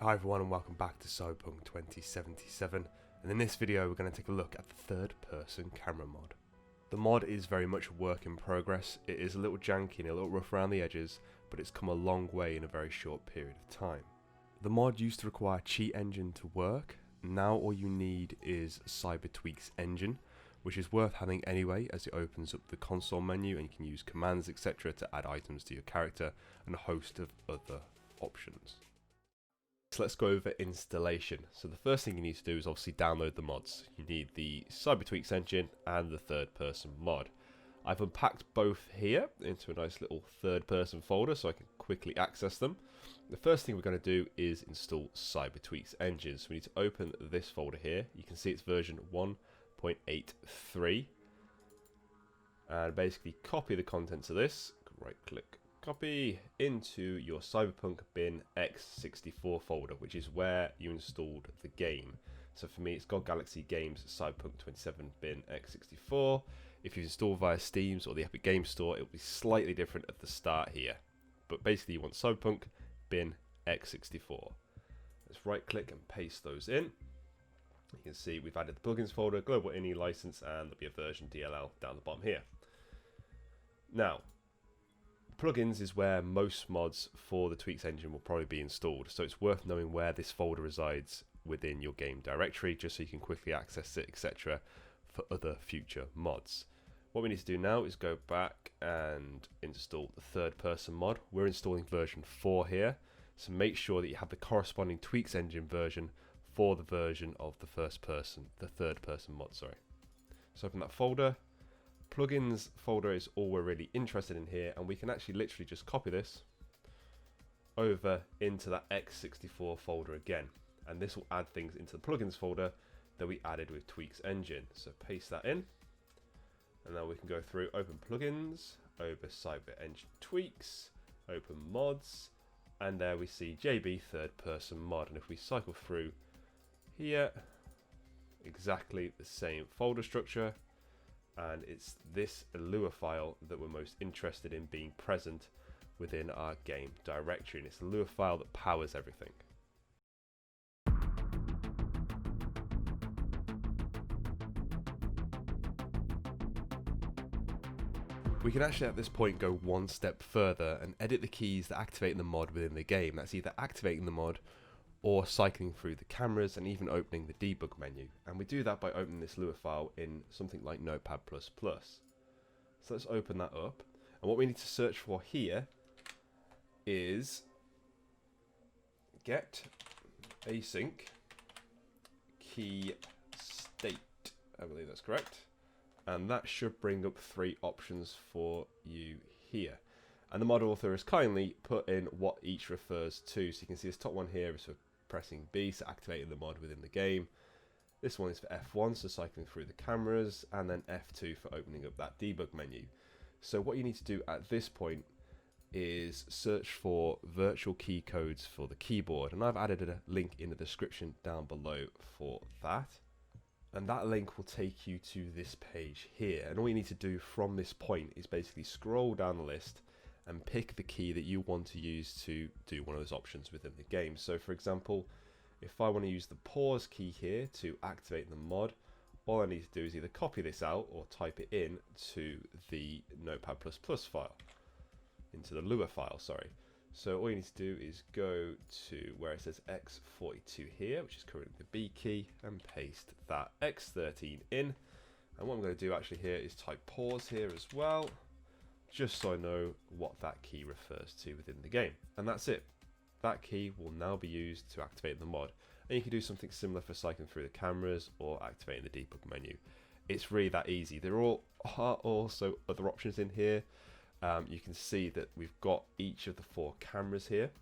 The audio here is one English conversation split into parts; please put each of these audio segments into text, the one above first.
Hi everyone and welcome back to Cyberpunk 2077, and in this video we're going to take a look at the third person camera mod. The mod is very much a work in progress. It is a little janky and a little rough around the edges, but it's come a long way in a very short period of time. The mod used to require Cheat Engine to work. Now all you need is Cybertweak's engine, which is worth having anyway as it opens up the console menu and you can use commands etc. to add items to your character and a host of other options. So let's go over installation. So the first thing you need to do is obviously download the mods. You need the Cybertweak's engine and the third person mod. I've unpacked both here into a nice little third person folder so I can quickly access them. The first thing we're going to do is install Cybertweak's engine. So we need to open this folder here. You can see it's version 1.83 and basically copy the contents of this. Right click, copy into your Cyberpunk bin x64 folder, which is where you installed the game. So for me it's God Galaxy Games Cyberpunk 27 bin x64. If you install via Steam's or the Epic Games Store, it will be slightly different at the start here. But basically you want Cyberpunk bin x64. Let's right click and paste those in. You can see we've added the plugins folder, global INI license, and there'll be a version DLL down the bottom here. Now, plugins is where most mods for the Tweaks engine will probably be installed, so it's worth knowing where this folder resides within your game directory, just so you can quickly access it, etc. for other future mods. What we need to do now is go back and install the third person mod. We're installing version 4 here, so make sure that you have the corresponding Tweaks engine version for the version of the third person mod, sorry. So open that folder. Plugins folder is all we're really interested in here, and we can actually literally just copy this over into that x64 folder again, and this will add things into the plugins folder that we added with Tweaks engine. So paste that in, and now we can go through, open plugins, over Cyber Engine Tweaks, open mods, and there we see JB third person mod. And if we cycle through here, exactly the same folder structure, and it's this Lua file that we're most interested in being present within our game directory, and it's the Lua file that powers everything. We can actually at this point go one step further and edit the keys that activate the mod within the game. That's either activating the mod or cycling through the cameras and even opening the debug menu. And we do that by opening this Lua file in something like Notepad++. So let's open that up. And what we need to search for here is get async key state. I believe that's correct. And that should bring up 3 options for you here. And the mod author has kindly put in what each refers to. So you can see this top one here is for pressing B, so activating the mod within the game. This one is for F1, so cycling through the cameras, and then F2 for opening up that debug menu. So what you need to do at this point is search for virtual key codes for the keyboard, and I've added a link in the description down below for that. And that link will take you to this page here, and all you need to do from this point is basically scroll down the list and pick the key that you want to use to do one of those options within the game. So for example, if I want to use the pause key here to activate the mod, all I need to do is either copy this out or type it in to the Notepad++ file, into the Lua file, sorry. So all you need to do is go to where it says X42 here, which is currently the B key, and paste that X13 in. And what I'm going to do actually here is type pause here as well, just so I know what that key refers to within the game. And that's it. That key will now be used to activate the mod. And you can do something similar for cycling through the cameras or activating the debug menu. It's really that easy. There are also other options in here. You can see that we've got each of the 4 cameras here,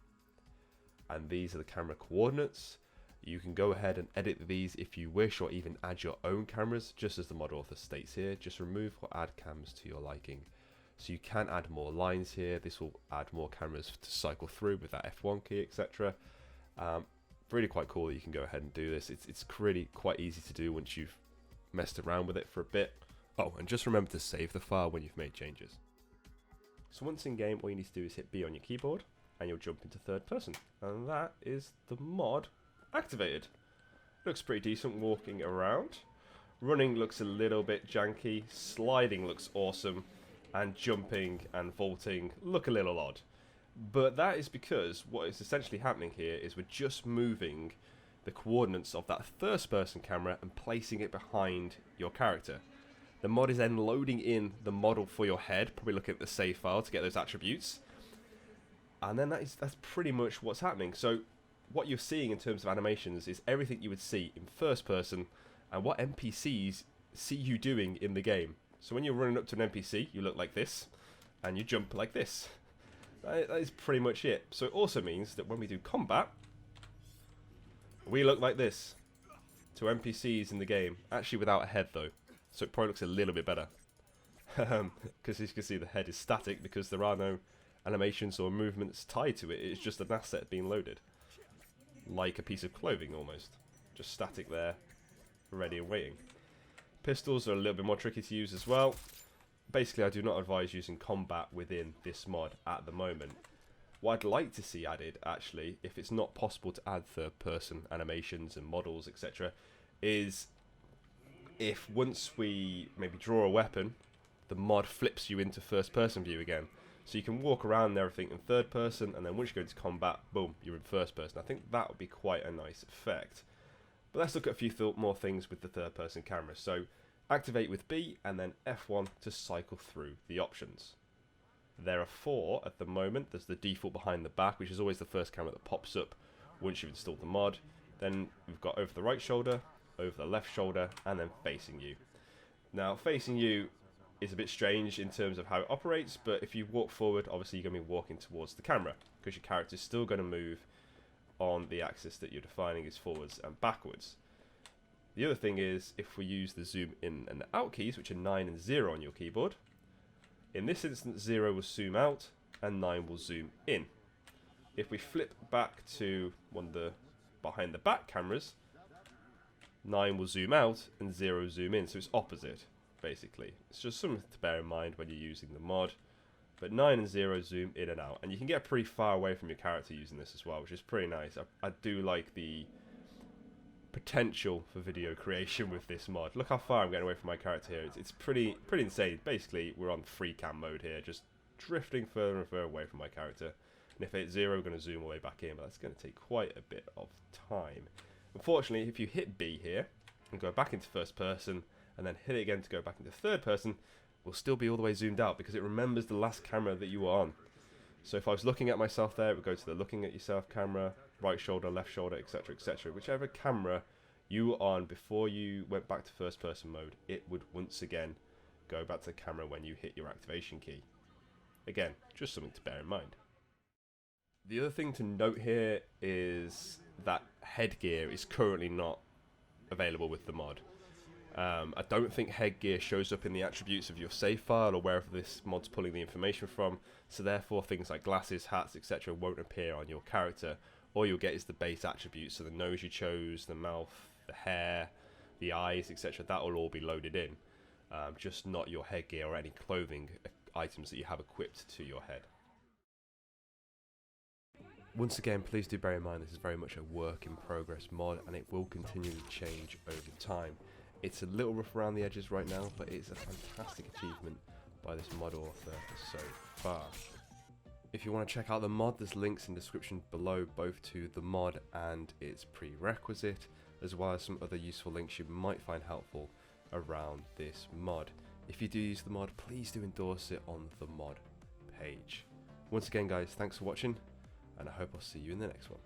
and these are the camera coordinates. You can go ahead and edit these if you wish, or even add your own cameras, just as the mod author states here. Just remove or add cams to your liking. So you can add more lines here. This will add more cameras to cycle through with that F1 key, etc. Really quite cool that you can go ahead and do this. It's really quite easy to do once you've messed around with it for a bit. Oh, and just remember to save the file when you've made changes. So once in game, all you need to do is hit B on your keyboard, and you'll jump into third person. And that is the mod activated. Looks pretty decent walking around. Running looks a little bit janky. Sliding looks awesome. And jumping and vaulting look a little odd. But that is because what is essentially happening here is we're just moving the coordinates of that first person camera and placing it behind your character. The mod is then loading in the model for your head, probably looking at the save file to get those attributes. And then that's pretty much what's happening. So what you're seeing in terms of animations is everything you would see in first person and what NPCs see you doing in the game. So when you're running up to an NPC, you look like this, and you jump like this. That is pretty much it. So it also means that when we do combat, we look like this to NPCs in the game. Actually without a head though, so it probably looks a little bit better. Because as you can see, the head is static because there are no animations or movements tied to it. It's just an asset being loaded. Like a piece of clothing almost. Just static there, ready and waiting. Pistols are a little bit more tricky to use as well. Basically, I do not advise using combat within this mod at the moment. What I'd like to see added, actually, if it's not possible to add third-person animations and models, etc., is if once we maybe draw a weapon, the mod flips you into first-person view again. So you can walk around and everything in third person, and then once you go into combat, boom, you're in first person. I think that would be quite a nice effect. But let's look at a few more things with the third-person camera. So activate with B and then F1 to cycle through the options. There are 4 at the moment. There's the default behind the back, which is always the first camera that pops up once you've installed the mod. Then we've got over the right shoulder, over the left shoulder, and then facing you. Now, facing you is a bit strange in terms of how it operates, but if you walk forward, obviously you're going to be walking towards the camera, because your character is still going to move on the axis that you're defining is forwards and backwards. The other thing is, if we use the zoom in and out keys, which are 9 and 0 on your keyboard, in this instance 0 will zoom out and 9 will zoom in. If we flip back to one of the behind the back cameras, 9 will zoom out and 0 zoom in, so it's opposite basically. It's just something to bear in mind when you're using the mod. But 9 and 0 zoom in and out, and you can get pretty far away from your character using this as well, which is pretty nice. I do like the potential for video creation with this mod. Look how far I'm getting away from my character here. It's pretty insane. Basically, we're on free cam mode here, just drifting further and further away from my character. And if it's 0, we're going to zoom all the way back in, but that's going to take quite a bit of time. Unfortunately, if you hit B here and go back into first person and then hit it again to go back into third person, we'll still be all the way zoomed out because it remembers the last camera that you were on. So if I was looking at myself there, it would go to the looking at yourself camera, right shoulder, left shoulder, etc, etc. Whichever camera you were on before you went back to first person mode, it would once again go back to the camera when you hit your activation key. Again, just something to bear in mind. The other thing to note here is that headgear is currently not available with the mod. I don't think headgear shows up in the attributes of your save file or wherever this mod's pulling the information from, so therefore things like glasses, hats, etc. won't appear on your character. All you'll get is the base attributes, so the nose you chose, the mouth, the hair, the eyes, etc. That will all be loaded in, just not your headgear or any clothing items that you have equipped to your head. Once again, please do bear in mind this is very much a work in progress mod, and it will continually change over time. It's a little rough around the edges right now, but it's a fantastic achievement by this mod author so far. If you want to check out the mod, there's links in the description below, both to the mod and its prerequisite, as well as some other useful links you might find helpful around this mod. If you do use the mod, please do endorse it on the mod page. Once again guys, thanks for watching, and I hope I'll see you in the next one.